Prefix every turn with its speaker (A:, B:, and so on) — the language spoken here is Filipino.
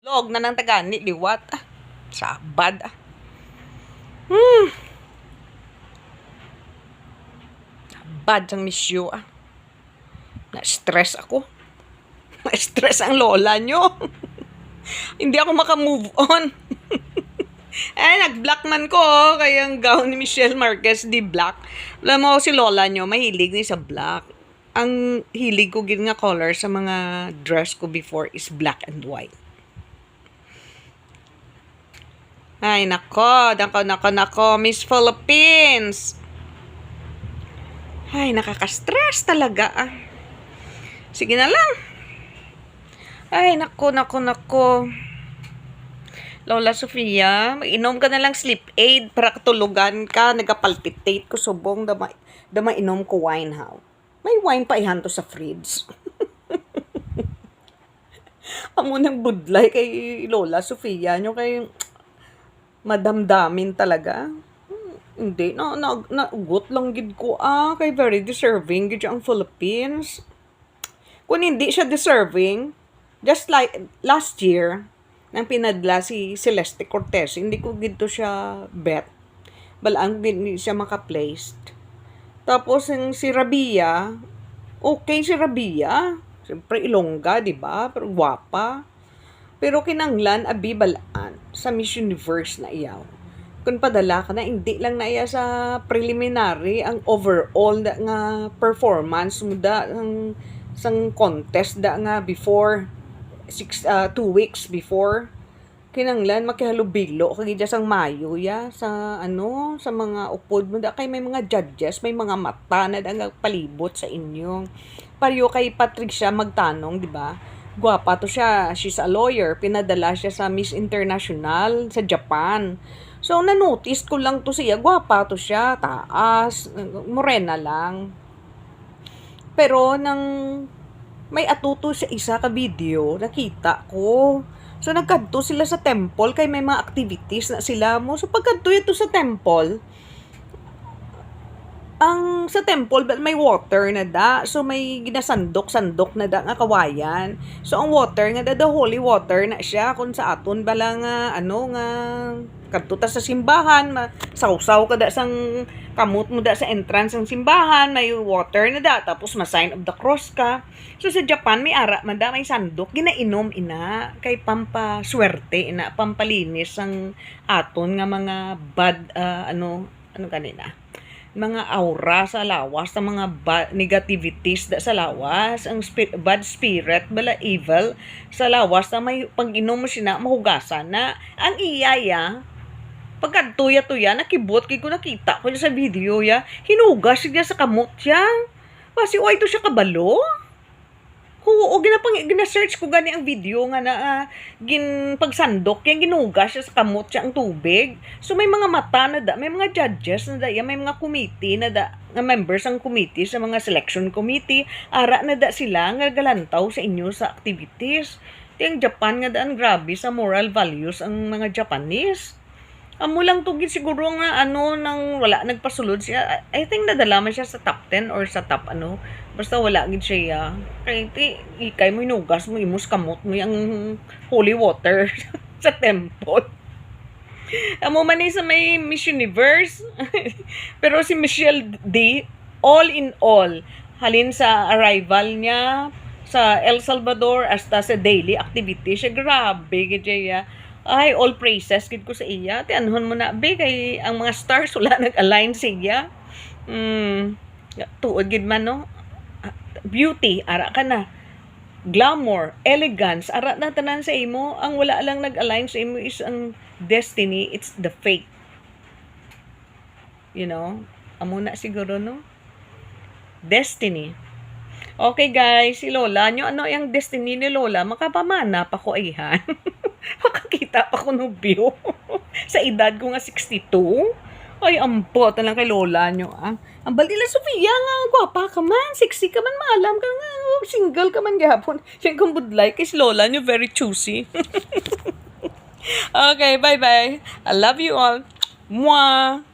A: Log na ng tagani, liwat. Sabad. Bad ang misyo. Na-stress ako. Na-stress ang lola nyo. Hindi ako makamove on. Nag-block man ko. Kaya ang gown ni Michelle Marquez di black. Alam mo si lola nyo, mahilig ni sa black. Ang hilig ko gid nga color sa mga dress ko before is black and white. Ay, nako, Miss Philippines. Ay, nakaka-stress talaga. Sige na lang. Ay, nako. Lola Sofia, mag-inom ka na lang sleep aid para katulugan ka, nagapalpitate ko subong, dama inom ko wine how. May wine pa ihanto sa fridge. Amo nang budlay kay Lola Sofia nyo kay madamdamin talaga. Hindi, naugot lang gid ko kay very deserving gid ang Philippines. Kung hindi siya deserving, just like last year, nang pinadla si Celeste Cortez, hindi ko gid to siya bet. Balang hindi siya maka-placed. Tapos yung si Rabia, okay si Rabia. Siyempre Ilongga, di ba? Pero gwapa. Pero kinanglan abi balaan sa Miss Universe na iyaw. Kung padala ka na, hindi lang na iya sa preliminary, ang overall da nga performance mo da sang contest da nga before 2 weeks before kinanglan makihalubilo kay sang Mayo ya sa sa mga upod mo da kay may mga judges, may mga mata na da palibot sa inyo. Pareho kay Patricia magtanong, di ba? Gwapa to siya, she's a lawyer, pinadala siya sa Miss International sa Japan. So na-notice ko lang to siya, gwapa to siya, taas, morena lang. Pero nang may atuto sa isa ka video, nakita ko. So, nagkadto sila sa temple, kay may mga activities na sila mo. So, pagkadto ito sa temple, sa temple, may water na da. So, may ginasandok-sandok na da nga kawayan. So, ang water nga da, the holy water na siya. Kung sa aton bala nga, kadto ta sa simbahan, sausaw ka da sang kamot mo da sa entrance ng simbahan, may water na da, tapos ma-sign of the cross ka. So sa Japan, may ara man da, may sandok, ginainom ina, kay pampaswerte ina, pampalinis ang aton nga mga bad, kanina, mga aura sa lawas, sa mga negativities da sa lawas, ang bad spirit, bala evil, sa lawas na may pag-inom mo siya mahugasan na, ang iyaya, pagkatuya-tuya, nakibot, kay ko nakita ko sa video ya, hinugas siya sa kamot siya. Kasi, ito siya kabalo. Oo, gina-search ko gani ang video nga na pagsandok, yan ginugas siya sa kamot siya ang tubig. So, may mga mata na da, may mga judges na da, may mga committee na da, nga members ang committee sa mga selection committee, ara na da sila nga galantaw sa inyo sa activities. Yung Japan nga daan, grabe sa moral values ang mga Japanese. Amo lang tugid siguro nga nang wala nagpasulod siya. I think nadala man siya sa top 10 or sa top basta wala gid siya. Kay ikay mo inugas mo imos kamot mo yung holy water sa temple. Amo man sa may Miss Universe. Pero si Michelle D, all in all, halin sa arrival niya sa El Salvador hasta sa daily activity siya, grabe gid siya. Ay, all praises gid ko sa iya. Tianhon mo na, kay ang mga stars wala nag-align siya. Tuod gid man, no? Beauty, ara ka na. Glamour, elegance, ara na tanan sa imo. Ang wala lang nag-align sa imo is ang destiny, it's the fate. You know? Amo na siguro, no? Destiny. Okay guys, si Lola nyo, yung destiny ni Lola, makapamana pa ko ihan. Makakita pa ko ng view. Sa edad ko nga 62. Ay, ampot na lang kay Lola nyo. Ang balila Sofia nga, gwapa ka man, sexy ka man, maalam ka nga, single ka man gapon. Yan kung budlay, kay si Lola nyo, very choosy. Okay, bye-bye. I love you all. Mwah!